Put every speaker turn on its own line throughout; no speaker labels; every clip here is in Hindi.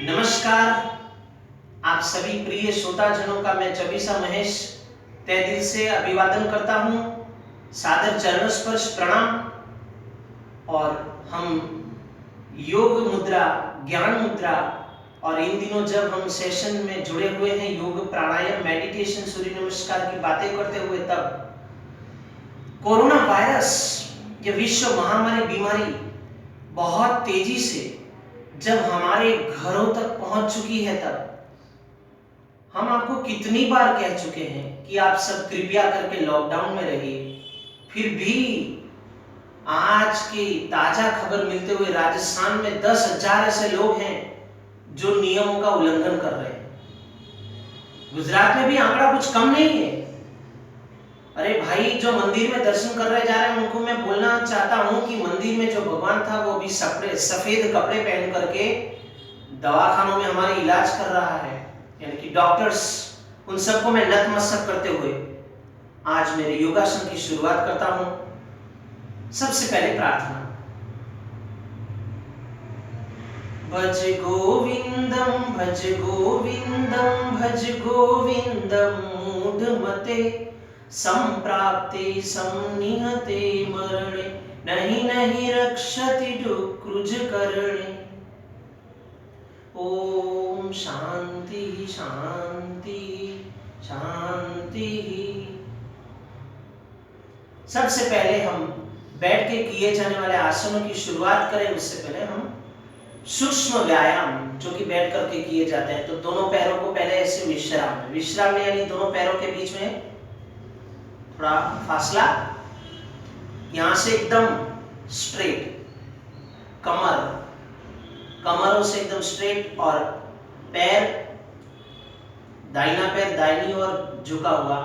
नमस्कार। आप सभी प्रिय श्रोताजनों का मैं चबीसा महेश तहे दिल से अभिवादन करता हूँ। सादर चरण स्पर्श प्रणाम। और हम योग मुद्रा, ज्ञान मुद्रा और इन दिनों जब हम सेशन में जुड़े हुए हैं योग प्राणायाम मेडिटेशन सूर्य नमस्कार की बातें करते हुए, तब कोरोना वायरस ये विश्व महामारी बीमारी बहुत तेजी से जब हमारे घरों तक पहुंच चुकी है, तब हम आपको कितनी बार कह चुके हैं कि आप सब कृपया करके लॉकडाउन में रहिए। फिर भी आज की ताजा खबर मिलते हुए राजस्थान में 10,000 ऐसे लोग हैं जो नियमों का उल्लंघन कर रहे हैं। गुजरात में भी आंकड़ा कुछ कम नहीं है। अरे भाई, जो मंदिर में दर्शन करने जा रहे हैं उनको मैं बोलना चाहता हूं कि मंदिर में जो भगवान था वो भी सफेद कपड़े पहन करके दवाखानों में हमारे इलाज कर रहा है, यानी कि डॉक्टर्स, उन सबको मैं नतमस्तक करते हुए आज मेरे योगासन की शुरुआत करता हूं। सबसे पहले प्रार्थना। भज गोविंदम भज गोविंदम भज गोविंदम मूढ़मते संप्राप्ते संनिहते मरणे नहीं नहीं रक्षति डुक्रुज करणे। ओम शांति शांति शांति। सबसे पहले हम बैठ के किए जाने वाले आसनों की शुरुआत करें। उससे पहले हम सूक्ष्म व्यायाम जो कि बैठ करके किए जाते हैं, तो दोनों पैरों को पहले ऐसे विश्राम में यानी दोनों पैरों के बीच में थोड़ा फासला, यहां से एकदम स्ट्रेट, कमरों से एकदम स्ट्रेट, और पैर, दाहिना पैर दाहिनी ओर झुका हुआ,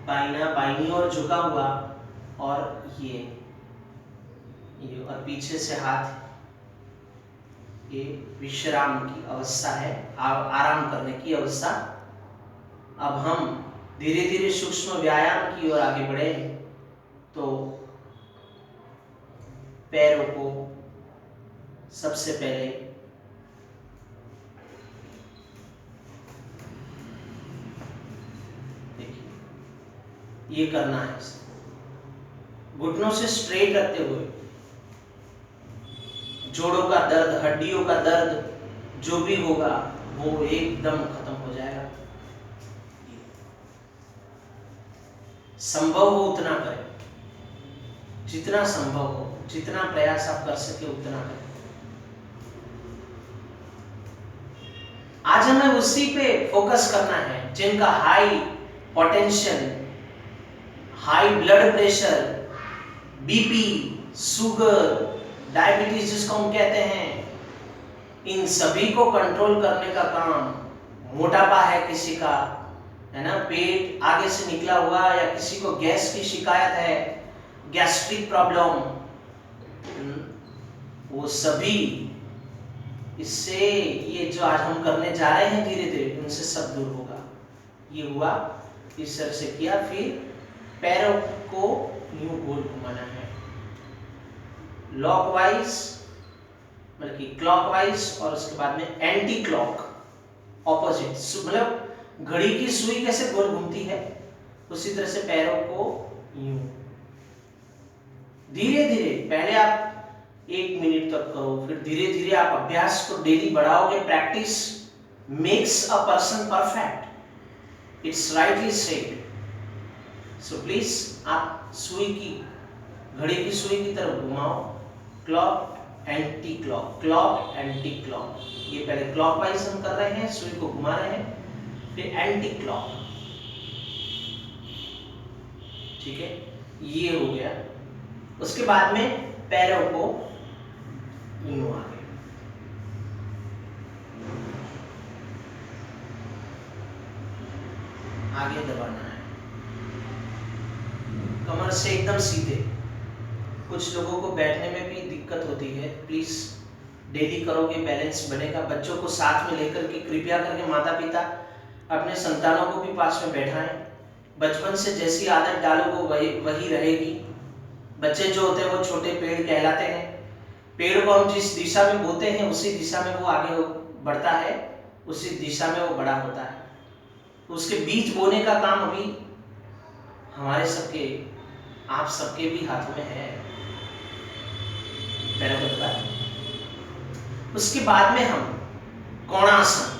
बाइना बाइनी ओर झुका हुआ, और ये और पीछे से हाथ, ये विश्राम की अवस्था है, आराम करने की अवस्था। अब हम धीरे धीरे सूक्ष्म व्यायाम की ओर आगे बढ़े। तो पैरों को सबसे पहले देखिए, ये करना है, घुटनों से स्ट्रेट रखते हुए। जोड़ों का दर्द, हड्डियों का दर्द जो भी होगा वो एकदम खत्म हो जाएगा। संभव हो उतना करें, जितना संभव हो, जितना प्रयास आप कर सके उतना करें। आज हमें उसी पे फोकस करना है जिनका high potential, high blood pressure, BP, sugar, diabetes जिसको हम कहते हैं, इन सभी को कंट्रोल करने का काम। मोटापा है किसी का, है ना, पेट आगे से निकला हुआ, या किसी को गैस की शिकायत है, गैस्ट्रिक प्रॉब्लम, वो सभी इससे, ये जो आज हम करने जा रहे हैं धीरे धीरे, उनसे सब दूर होगा। ये हुआ, इस तरह से किया। फिर पैरों को यूं गोल घुमाना है, लॉकवाइज मतलब कि क्लॉकवाइज, और उसके बाद में एंटी क्लॉक, ऑपोजिट। मतलब घड़ी की सुई कैसे गोल घूमती है, उसी तरह से पैरों को यूं धीरे धीरे। पहले आप 1 मिनट तक करो, फिर धीरे धीरे आप अभ्यास को डेली बढ़ाओगे। Practice makes a person perfect, it's rightly said. So please आप सुई की, घड़ी की सुई की तरफ घुमाओ, clock anti clock, clock anti clock. ये पहले क्लॉकवाइज हम कर रहे हैं, सुई को घुमा रहे हैं, फिर एंटी क्लॉक। ठीक है, ये हो गया। उसके बाद में पैरों को यूं आगे दबाना है, कमर से एकदम सीधे। कुछ लोगों को बैठने में भी दिक्कत होती है, प्लीज डेली करोगे बैलेंस बनेगा। बच्चों को साथ में लेकर के कृपया करके माता पिता अपने संतानों को भी पास में बैठाएं। बचपन से जैसी आदत डालोगे वही रहेगी। बच्चे जो होते हैं वो छोटे पेड़ कहलाते हैं, पेड़ को हम जिस दिशा में बोते हैं उसी दिशा में वो आगे बढ़ता है, उसी दिशा में वो बड़ा होता है। उसके बीज बोने का काम अभी हमारे सबके, आप सबके भी हाथों में है। उसके बाद में हम कोणासन,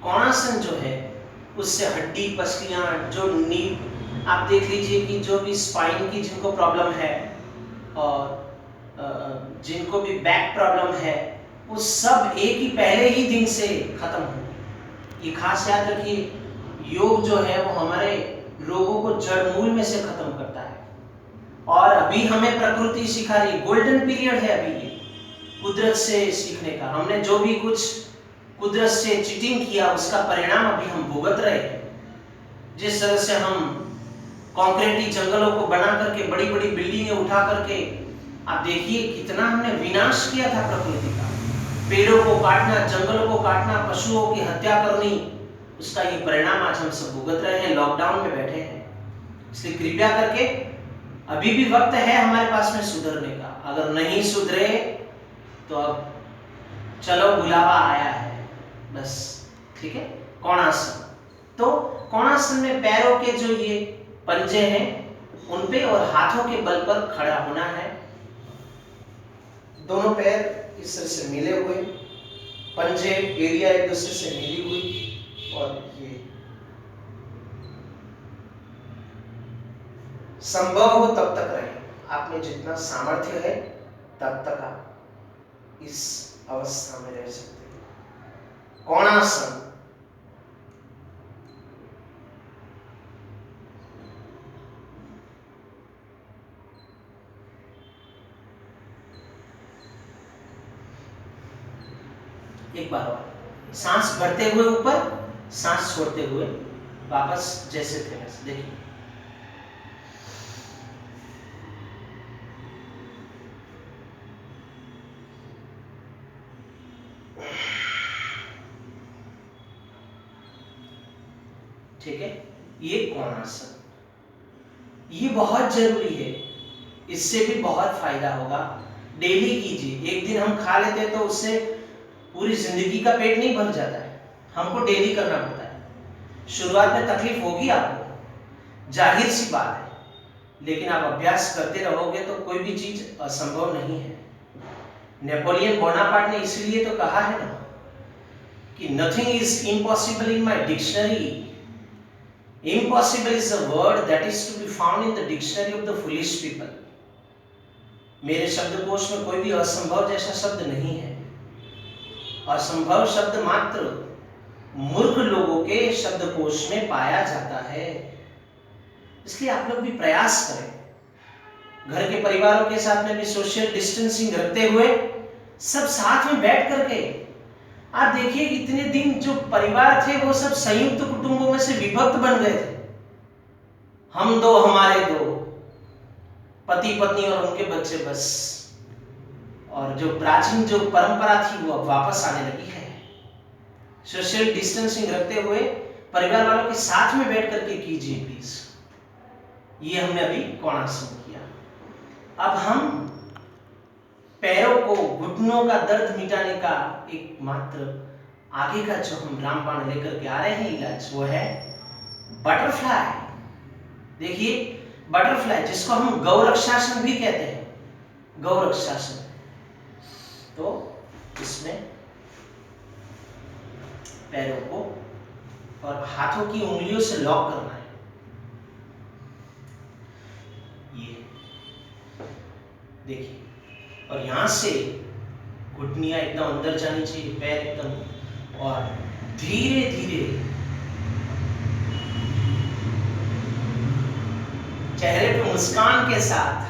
कोणासन जो है उससे हड्डी पसलियां जो नींव, आप देख लीजिए कि जो भी स्पाइन की जिनको प्रॉब्लम है और जिनको भी बैक प्रॉब्लम है, वो सब एक ही पहले ही दिन से खत्म हो। ये खास याद रखिए, योग जो है वो हमारे रोगों को जड़ मूल में से खत्म करता है। और अभी हमें प्रकृति सिखा रही, गोल्डन पीरियड है अभी ये कुदरत से सीखने का। हमने जो भी कुछ कुदरत से चीटिंग किया उसका परिणाम अभी हम भुगत रहे हैं। जिस तरह से हम कंक्रीटी जंगलों को बना करके बड़ी बड़ी बिल्डिंगें उठा करके, आप देखिए कितना हमने विनाश किया था प्रकृति का। पेड़ों को काटना, जंगलों को काटना, पशुओं की हत्या करनी, उसका ये परिणाम आज हम सब भुगत रहे हैं, लॉकडाउन में बैठे हैं। इसलिए कृपया करके अभी भी वक्त है हमारे पास में सुधरने का। अगर नहीं सुधरे तो अब चलो बुलावा आया है, बस। ठीक है, कोणासन। तो कोणासन में पैरों के जो ये पंजे हैं उन पे और हाथों के बल पर खड़ा होना है। दोनों पैर इस तरह से मिले हुए, पंजे एरिया एक दूसरे से मिली हुई, और ये संभव हो तब तक रहे। आप में जितना सामर्थ्य है तब तक आप इस अवस्था में रह सकते हैं। कोणासन। एक बार और, सांस भरते हुए ऊपर, सांस छोड़ते हुए वापस जैसे थे वैसे। देखिए, ठीक है, ये कोणासन, ये बहुत जरूरी है। इससे भी बहुत फायदा होगा। डेली कीजिए। एक दिन हम खा लेते हैं तो उससे पूरी जिंदगी का पेट नहीं भर जाता है, हमको डेली करना पड़ता है। शुरुआत में तकलीफ होगी आपको, जाहिर सी बात है, लेकिन आप अभ्यास करते रहोगे तो कोई भी चीज असंभव नहीं है। नेपोलियन बोनापार्ट ने इसलिए तो कहा है ना कि nothing is impossible in my dictionary. Impossible is a word that is to be found in the dictionary of the foolish people. मेरे शब्दकोश में कोई भी असंभव जैसा शब्द नहीं है। असंभव शब्द मात्र मूर्ख लोगों के शब्दकोश में पाया जाता है। इसलिए आप लोग भी प्रयास करें, घर के परिवारों के साथ में भी सोशल डिस्टेंसिंग रखते हुए सब साथ में बैठ करके। आप देखिए इतने दिन जो परिवार थे वो सब संयुक्त कुटुंबों में से विभक्त बन गए थे। हम दो, हमारे दो, पति पत्नी और उनके बच्चे, बस। और जो प्राचीन जो परंपरा थी वो अब वापस आने लगी है। सोशल डिस्टेंसिंग रखते हुए परिवार वालों के साथ में बैठ करके कीजिए प्लीज। ये हमने अभी कोणासन किया। अब हम पैरों को, घुटनों का दर्द मिटाने का एकमात्र आगे का जो हम रामबाण लेकर के आ रहे हैं इलाज, वो है बटरफ्लाई। देखिए, बटरफ्लाई जिसको हम गौरक्षासन भी कहते हैं, गौरक्षासन। तो इसमें पैरों को और हाथों की उंगलियों से लॉक करना है। ये देखिए, और यहां से घुटनियां एकदम अंदर जानी चाहिए, पैर एकदम, और धीरे धीरे चेहरे पे मुस्कान के साथ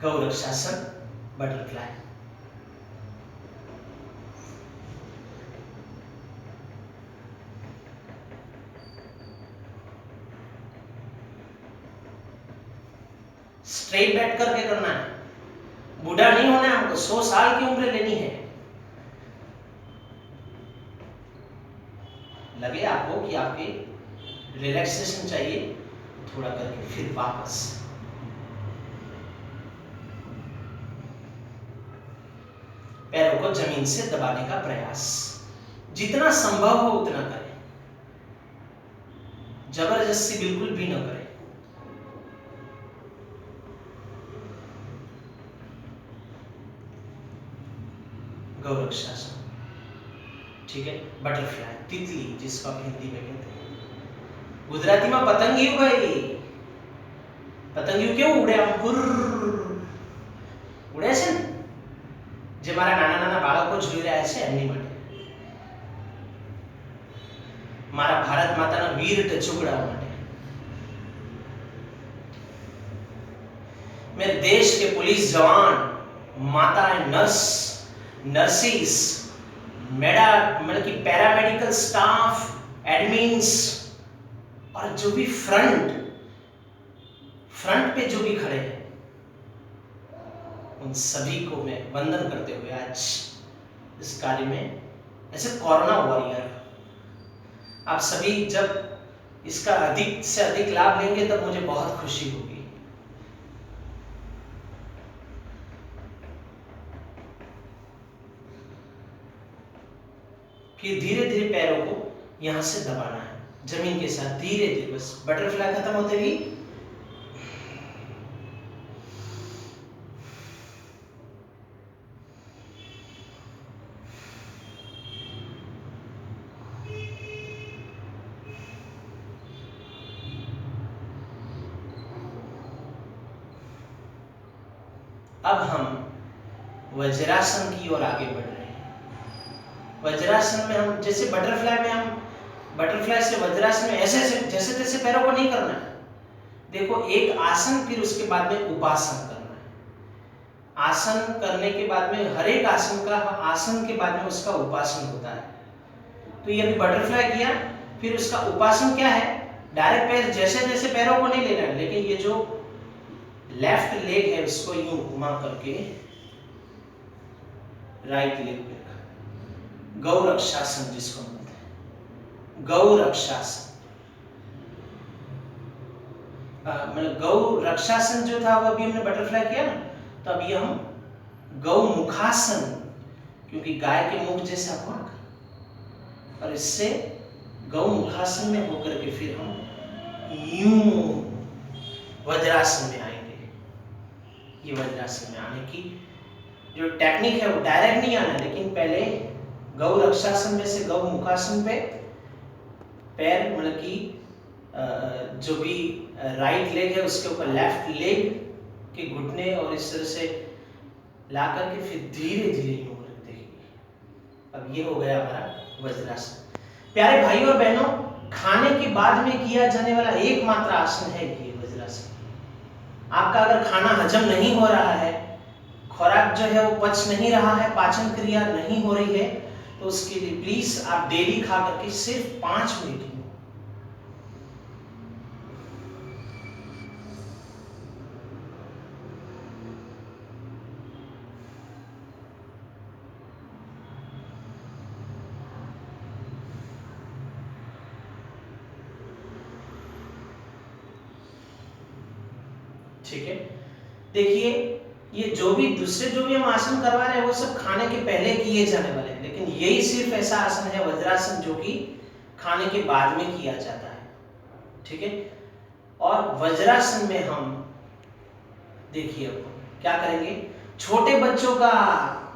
गौरक्षासन, बटरफ्लाई। स्ट्रेट बैठ करके करना है, बूढ़ा नहीं होना है हमको, 100 साल की उम्र लेनी है। लगे आपको कि आपके रिलैक्सेशन चाहिए, थोड़ा करके फिर वापस पैरों को जमीन से दबाने का प्रयास जितना संभव हो उतना करें, जबरदस्ती बिल्कुल भी न करें। गौरक्षासन, ठीक है। बटरफ्लाई, तितली जिसको आप हिंदी में कहते हैं, गुजराती में पतंगिયું भाई। પતંગિયું કેવું ઉડે, આમ ફુર ઉડે છે ને, જે મારા નાના નાના બાળકો જોઈ રહ્યા છે એમની માટે, મારા ભારત માતાના વીર ટચુકડાઓ માટે, मेरे देश के पुलिस जवान, माताएं, नर्सिस, मतलब कि पैरामेडिकल स्टाफ, एडमिन्स और जो भी फ्रंट पे जो भी खड़े हैं, उन सभी को मैं वंदन करते हुए आज इस कार्य में ऐसे कोरोना वॉरियर, आप सभी जब इसका अधिक से अधिक लाभ लेंगे तब मुझे बहुत खुशी होगी। फिर धीरे धीरे पैरों को यहां से दबाना है जमीन के साथ, धीरे धीरे, बस बटरफ्लाई खत्म होते ही अब हम वज्रासन की ओर आगे बढ़ रहे हैं। वज्रासन में हम जैसे बटरफ्लाई में, हम बटरफ्लाई से वज्रासन में ऐसे जैसे तैसे पैरों को नहीं करना है। देखो, एक आसन, फिर उसके बाद में उपासन करना है। आसन करने के बाद में, हर एक आसन के बाद में उसका उपासन होता है। तो ये अभी बटरफ्लाई किया, फिर उसका उपासन क्या है, डायरेक्ट पैर जैसे जैसे पैरों को नहीं लेना है, लेकिन ये जो लेफ्ट लेग है उसको यूं घुमा करके राइट लेग पे, गौरक्षासन जिसको बोलते हैं, गौरक्षासन। मतलब गौरक्षासन जो था वो अभी हमने बटरफ्लाई किया ना, तो अभी हम गौमुखासन, क्योंकि गाय के मुख जैसा हुआ, और इससे गौमुखासन में होकर के फिर हम यूं वज्रासन में आएंगे। ये वज्रासन में आने की जो टेक्निक है वो डायरेक्ट नहीं आना, लेकिन पहले गौरक्षासन में से गौमुखासन पे पैर, मतलब कि जो भी राइट लेग है उसके ऊपर लेफ्ट लेग के घुटने, और इस तरह से ला करके फिर धीरे धीरे यूं करते हैं। अब ये हो गया हमारा वज्रासन। प्यारे भाइयों और बहनों, खाने के बाद में किया जाने वाला एकमात्र आसन है ये वज्रासन। आपका अगर खाना हजम नहीं हो रहा है, खुराक जो है वो पच नहीं रहा है, पाचन क्रिया नहीं हो रही है, तो उसके लिए प्लीज आप डेली खा करके सिर्फ 5 मिनट ही, ठीक है। देखिए, ये जो भी दूसरे जो भी हम आसन करवा रहे हैं वो सब खाने के पहले किए जाने वाले हैं, लेकिन यही सिर्फ ऐसा आसन है वज्रासन जो कि खाने के बाद में किया जाता है, ठीक है। और वज्रासन में हम देखिए अब क्या करेंगे, छोटे बच्चों का,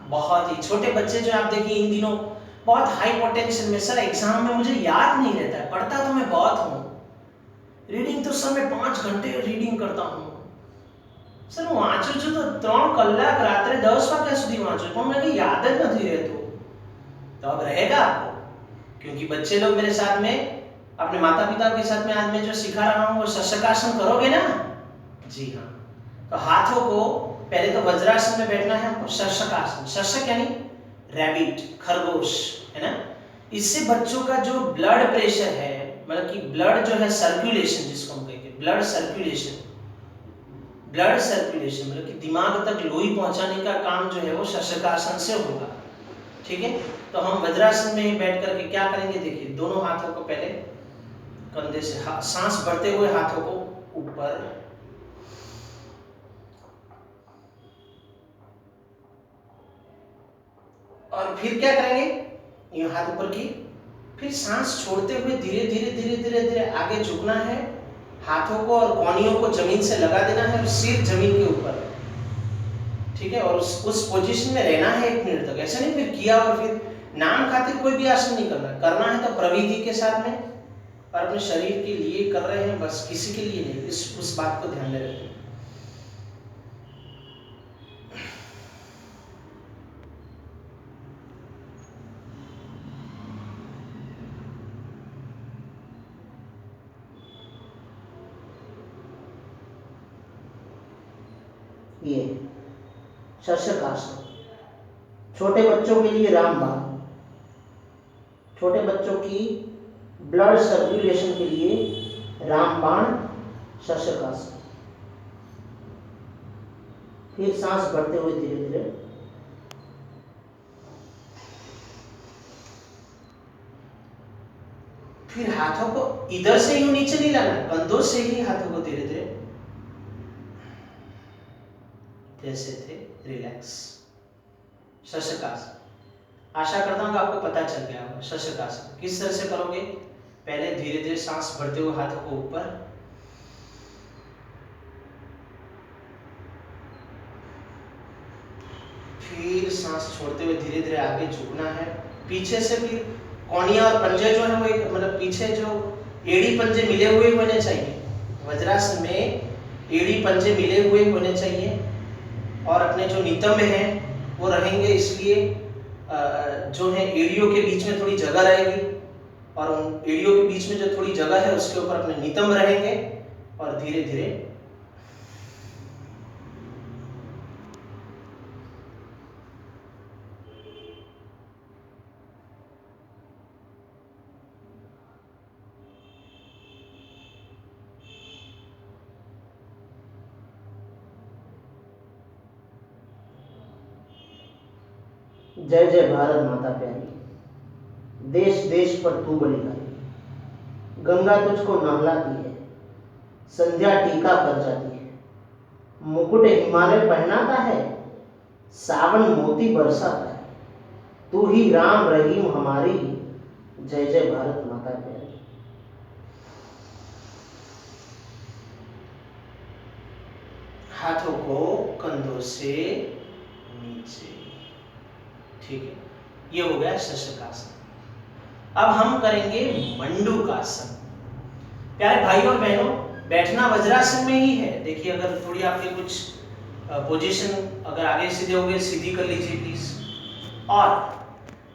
बहुत ही छोटे बच्चे जो आप देखिए इन दिनों बहुत हाई पोटेंशियल में, सर एग्जाम में मुझे याद नहीं रहता है, पढ़ता तो मैं बहुत हूँ, रीडिंग तो सर मैं 5 घंटे रीडिंग करता हूँ, सर હું વાંચું છું તો 3 કલાક રાત્રે 10 વાગ્યા સુધી વાંચું, પણ મને યાદ જ નથી રહેતું। तो अब रहेगा आपको, क्योंकि बच्चे लोग मेरे साथ में, अपने माता पिता के साथ में आज मैं जो सिखा रहा हूँ वो शशकासन करोगे ना? जी हाँ। तो हाथों को पहले तो वज्रासन में बैठना है हमको, शशकासन, शशक यानी रैबिट, खरगोश, है ना। इससे बच्चों का जो ब्लड प्रेशर है, मतलब कि ब्लड जो है सर्कुलेशन जिसको हम कहते हैं, ब्लड सर्कुलेशन मतलब कि दिमाग तक लोही पहुंचाने का काम जो है वो शशकासन से होगा, ठीक है। तो हम वज्रासन में बैठ करके क्या करेंगे, देखिए दोनों हाथों को पहले कंधे से, सांस भरते हुए हाथों को ऊपर, और फिर क्या करेंगे, ये हाथ ऊपर की, फिर सांस छोड़ते हुए धीरे धीरे धीरे धीरे धीरे आगे झुकना है, हाथों को और कौनियों को जमीन से लगा देना है और सिर जमीन के ऊपर, ठीक है। और उस पोजीशन में रहना है 1 मिनट तक। ऐसा नहीं फिर किया और फिर नाम खातिर कोई भी आसन नहीं करना, करना है तो प्रविधि के साथ में और अपने शरीर के लिए कर रहे हैं बस, किसी के लिए नहीं। उस बात को ध्यान में रखें। ये शशकासन, छोटे बच्चों के लिए रामबाण, छोटे बच्चों की ब्लड सर्कुलेशन के लिए रामबाण शशकासन। फिर सांस भरते हुए धीरे धीरे, फिर हाथों को इधर से यूं नीचे नहीं लाना, कंधों से ही हाथों को धीरे धीरे जैसे थे रिलैक्स। शशकासन, आशा करता हूं कि आपको पता चल गया होगा। शशकासन किस तरह से करोगे, पहले धीरे धीरे सांस भरते हुए हाथों को ऊपर, फिर सांस छोड़ते हुए धीरे धीरे आगे झुकना है, पीछे से फिर कौनिया और पंजे जो है वो एक मतलब पीछे जो एड़ी पंजे मिले हुए होने चाहिए। वज्रासन में एड़ी पंजे मिले हुए होने चाहिए और अपने जो नितंब हैं वो रहेंगे, इसलिए जो है एड़ियों के बीच में थोड़ी जगह रहेगी और उन एड़ियों के बीच में जो थोड़ी जगह है उसके ऊपर अपने नितंब रहेंगे और धीरे धीरे जय जय भारत माता प्यारी, देश देश पर तू बलिहारी। गंगा तुझको नहलाती है, संध्या टीका कर जाती है, मुकुट हिमालय पहनाता है, सावन मोती बरसाता है, तू ही राम रहीम हमारी। जय जय भारत माता प्यारी। हाथों को कंधों से नीचे, ठीक है। ये हो गया शशकासन। अब हम करेंगे मंडूकासन। प्यारे भाई और बहनों, बैठना वज्रासन में ही है। देखिए अगर थोड़ी आपके कुछ पोजीशन अगर आगे सीधे हो गए, सीधी कर लीजिए प्लीज। और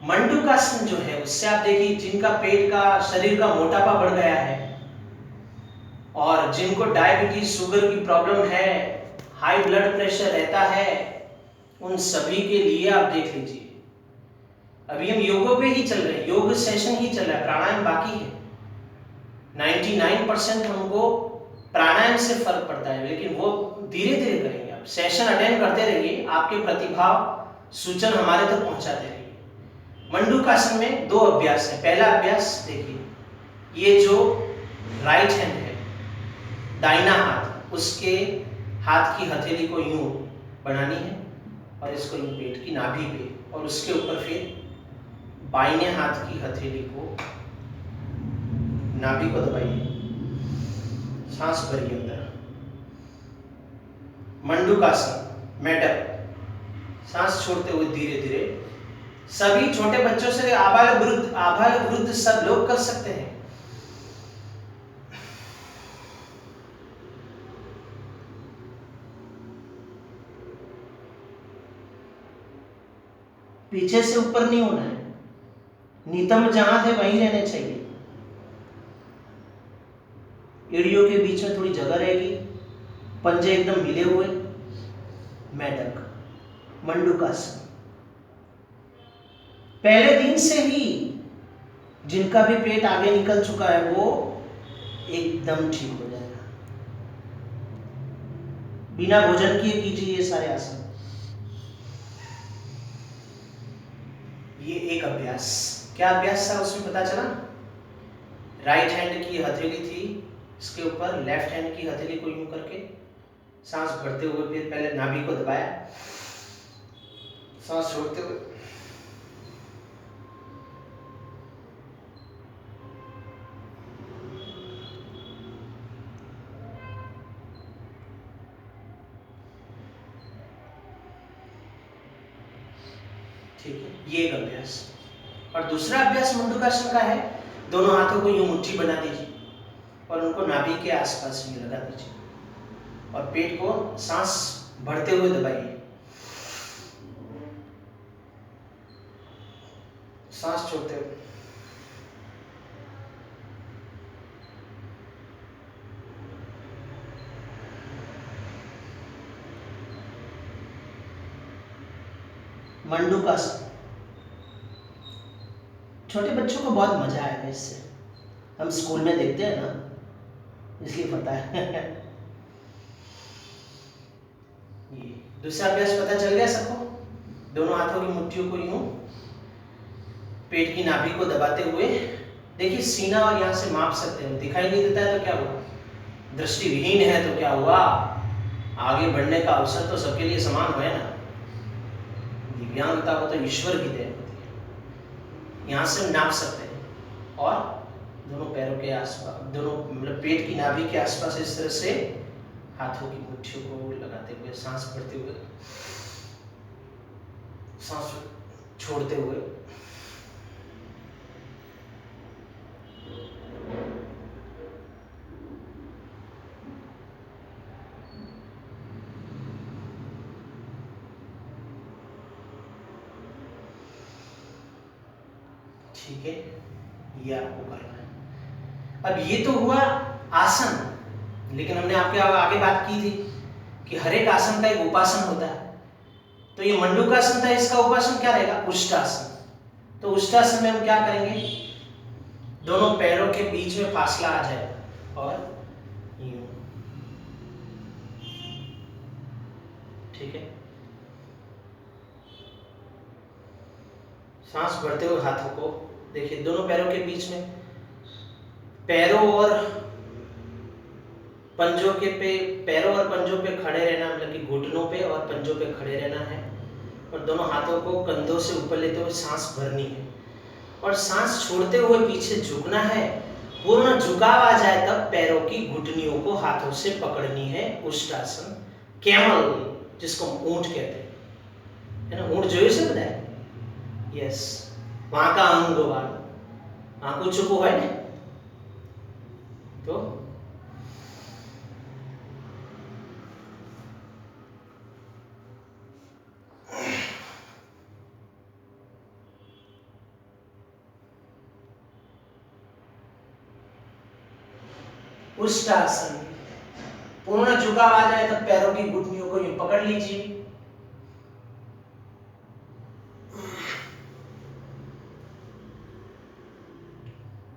मंडूकासन जो है उससे आप देखिए जिनका पेट का शरीर का मोटापा बढ़ गया है और जिनको डायबिटीज शुगर की प्रॉब्लम है, हाई ब्लड प्रेशर रहता है, उन सभी के लिए आप देख लीजिए। अभी हम योगों पे ही चल रहे हैं, योग सेशन ही चल रहा है, प्राणायाम बाकी है। 99% हमको प्राणायाम से फर्क पड़ता है, लेकिन वो धीरे धीरे करेंगे। आप सेशन अटेंड करते रहिए, आपके प्रतिभाव सूचन हमारे तक पहुंचाते रहिए। मंडूकासन में 2 अभ्यास है। पहला अभ्यास देखिए, ये जो राइट हैंड है, दाहिना हाथ, उसके हाथ की हथेली को यूं बनानी है और इसको यूं पेट की नाभि पे, और उसके ऊपर फिर बाईने हाथ की हथेली को नाभि को दबाइए, सांस भरिए अंदर। मंडूकासन मेडक, सांस छोड़ते हुए धीरे धीरे। सभी छोटे बच्चों से आबाल वृद्ध सब लोग कर सकते हैं। पीछे से ऊपर नहीं होना है, नितंब जहां थे वहीं रहने चाहिए। एड़ियों के बीच में थोड़ी जगह रहेगी, पंजे एकदम मिले हुए। मेढक, मंडूकासन। पहले दिन से ही जिनका भी पेट आगे निकल चुका है वो एकदम ठीक हो जाएगा। बिना भोजन किए कीजिए ये सारे आसन। ये एक अभ्यास, क्या अभ्यास था उसमें पता चला? राइट हैंड की हथेली थी, इसके ऊपर लेफ्ट हैंड की हथेली को यूं करके सांस भरते हुए फिर पहले नाभि को दबाया, सांस छोड़ते हुए ठीक है, ये एक अभ्यास। और दूसरा अभ्यास मंडूकासन का है, दोनों हाथों को यूं मुट्ठी बना दीजिए और उनको नाभि के आसपास में लगा दीजिए और पेट को सांस भरते हुए दबाइए। सांस छोड़ते हुए। मंडूकासन। छोटे बच्चों को बहुत मजा आएगा इससे, हम स्कूल में देखते हैं ना, इसलिए पता है। ये दूसरा अभ्यास पता चल गया सबको? दोनों हाथों की मुट्ठियों को यूं पेट की नाभि को दबाते हुए, देखिए सीना और यहाँ से माप सकते हैं। दिखाई नहीं देता है तो क्या हुआ, दृष्टिविहीन है तो क्या हुआ, आगे बढ़ने का अवसर तो सबके लिए समान है ना। दिव्यांगता को तो ईश्वर की देन होती है। यहाँ से नाप सकते हैं और दोनों पैरों के आसपास, दोनों मतलब पेट की नाभि के आसपास इस तरह से हाथों की मुट्ठियों को लगाते हुए, सांस भरते हुए, सांस छोड़ते हुए। ठीक है, ये आपको करना है। अब ये तो हुआ आसन, लेकिन हमने आपके आगे बात की थी कि हर एक आसन का एक उपासन होता है। तो ये मंडूकासन था, इसका उपासन क्या रहेगा? उष्टासन। तो उष्टासन में हम क्या करेंगे, दोनों पैरों के बीच में फासला आ जाएगा और यूं, ठीक है। सांस भरते हुए हाथों को देखिए दोनों पैरों के बीच में, पैरों और पंजों के पे, पैरों और पंजों पे खड़े रहना, मतलब कि घुटनों पे और पंजों पे खड़े रहना है और दोनों हाथों को कंधों से ऊपर लेते हुए सांस भरनी है और सांस छोड़ते हुए पीछे झुकना है। पूर्ण झुकाव आ जाए तब पैरों की घुटनियों को हाथों से पकड़नी है। उष्टासन, कैमल जिसको ऊंट कहते हैं, है ना, ऊंट जोई से पता है? यस, वहां का अंग वहां कुछ को है ना, तो उष्टासन, पूर्ण झुकाव आ जाए तब पैरों की घुटनियों को यूं पकड़ लीजिए।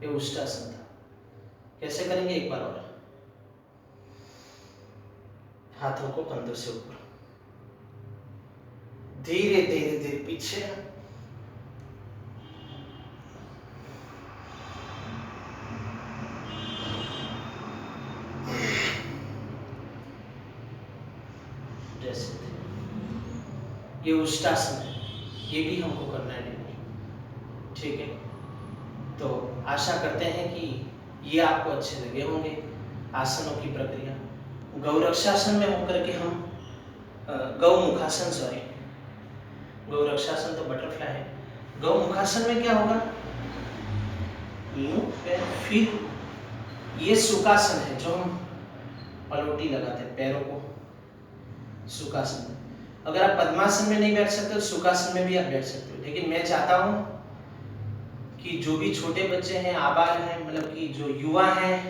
ये उष्टासन था। कैसे करेंगे एक बार और, हाथों को कंधों से ऊपर, धीरे धीरे धीरे पीछे, जैसे ये उष्टासन है, ये भी हमको करना है, ठीक है। तो आशा करते हैं कि ये आपको अच्छे लगे होंगे आसनों की प्रक्रिया। गौरक्षासन में होकर के हम गौमुखासन, सॉरी गौरक्षासन तो बटरफ्लाई है, गौमुखासन में क्या होगा, फिर ये सुखासन है जो हम पलोटी लगाते हैं पैरों को, सुखासन। अगर आप पद्मासन में नहीं बैठ सकते तो सुखासन में भी आप बैठ सकते हो, लेकिन मैं चाहता हूं कि जो भी छोटे बच्चे हैं, आबाल हैं, मतलब कि जो युवा हैं,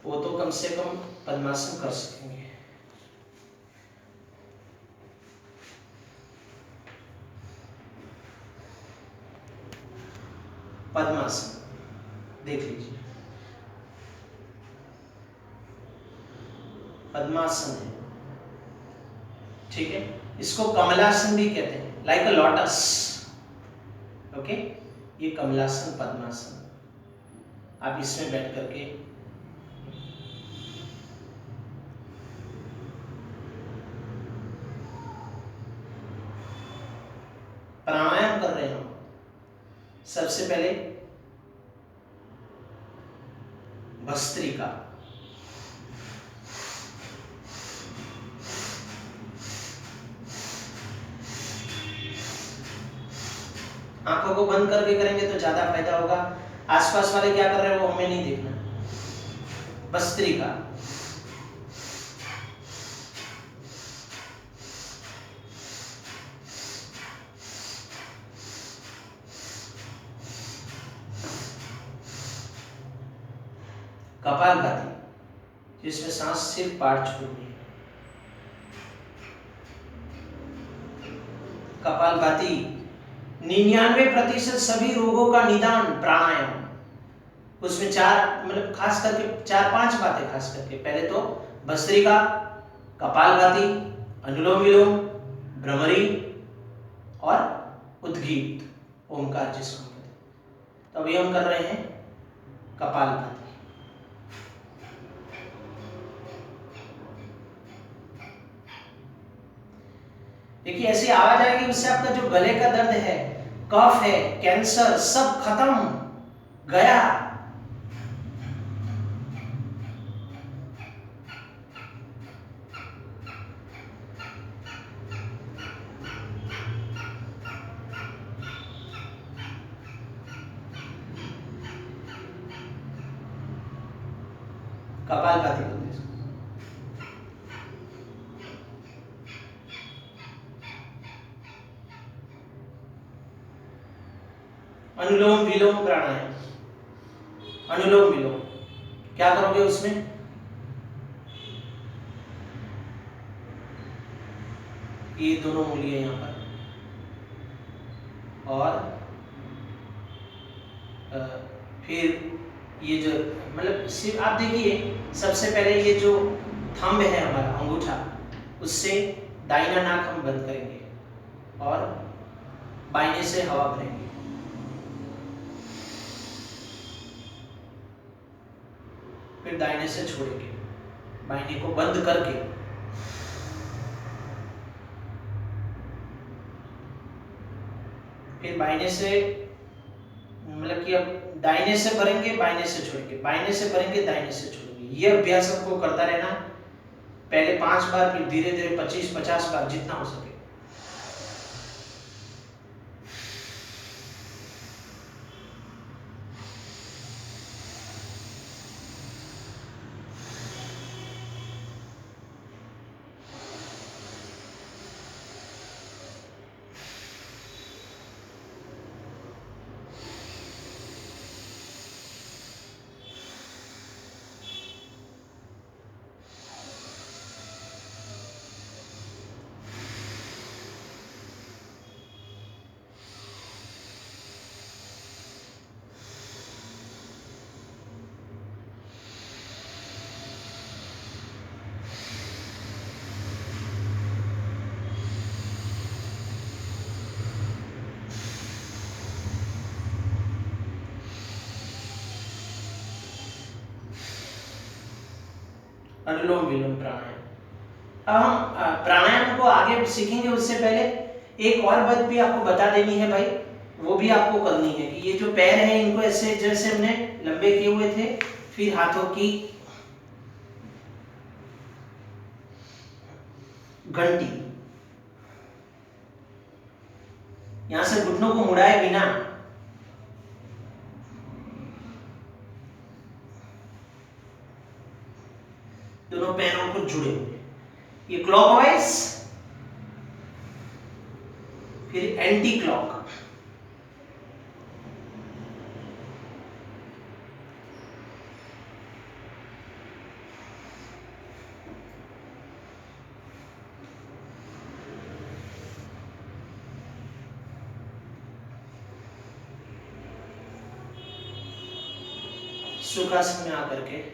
वो तो कम से कम पद्मासन कर सकेंगे। पद्मासन देख लीजिए, पद्मासन है, ठीक है। इसको कमलासन भी कहते हैं, लाइक अ लोटस, ओके। ये कमलासन, पद्मासन, आप इसमें बैठ करके प्राणायाम कर रहे हो। सबसे पहले भस्त्रिका, आंखों को बंद करके करेंगे तो ज्यादा फायदा होगा। आसपास वाले क्या कर रहे हैं वो हमें नहीं देखना। भस्त्रिका, कपालभाति जिसमें सांस सिर्फ पाठ छोड़नी है। कपालभाति 99% सभी रोगों का निदान प्राणायाम। उसमें चार मतलब खास करके 4-5 बातें खास करके, पहले तो भस्त्रिका, कपालभाति, अनुलोम विलोम, भ्रमरी और उद्गीत, ओमकार जिसको कहते हैं। तो अभी हम कर रहे हैं कपालभाति। देखिए ऐसी आवाज आएगी उससे आपका जो गले का दर्द है, कफ है, कैंसर सब खत्म गया। कपालभाति बोलते हैं इसको। अनुलोम विलोम प्राणायाम। अनुलोम विलोम क्या करोगे उसमें, ये दोनों मूलियां यहां पर, और फिर ये जो मतलब सिर्फ आप देखिए, सबसे पहले ये जो थंब है हमारा अंगूठा, उससे दाहिना नाक हम बंद करेंगे और बाइने से हवा भरेंगे। फिर दाहिने से छोड़ेंगे, बाइने को बंद करके। फिर बाइने से मतलब कि अब दाहिने से भरेंगे, बाइने से छोड़ेंगे, बाइने से भरेंगे, दाहिने से छोड़ेंगे। ये अभ्यास आपको करता रहना, पहले 5 बार, फिर धीरे धीरे 25-50 बार जितना हो सके। अनुलोम विलोम प्राणायाम। अब हम प्राणायाम को आगे सीखेंगे उससे पहले एक और बात भी आपको बता देनी है भाई, वो भी आपको करनी है कि ये जो पैर हैं इनको ऐसे जैसे हमने लंबे किए हुए थे, फिर हाथों की घंटी, यहां से घुटनों को मुड़ाए बिना दोनों पैरों को जुड़े हुए, ये क्लॉकवाइज, फिर एंटी क्लॉक। सुखासन में आकर के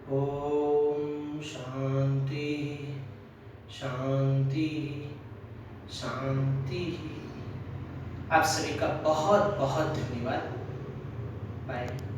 ओम शांति शांति शांति। आप सभी का बहुत बहुत धन्यवाद। बाय।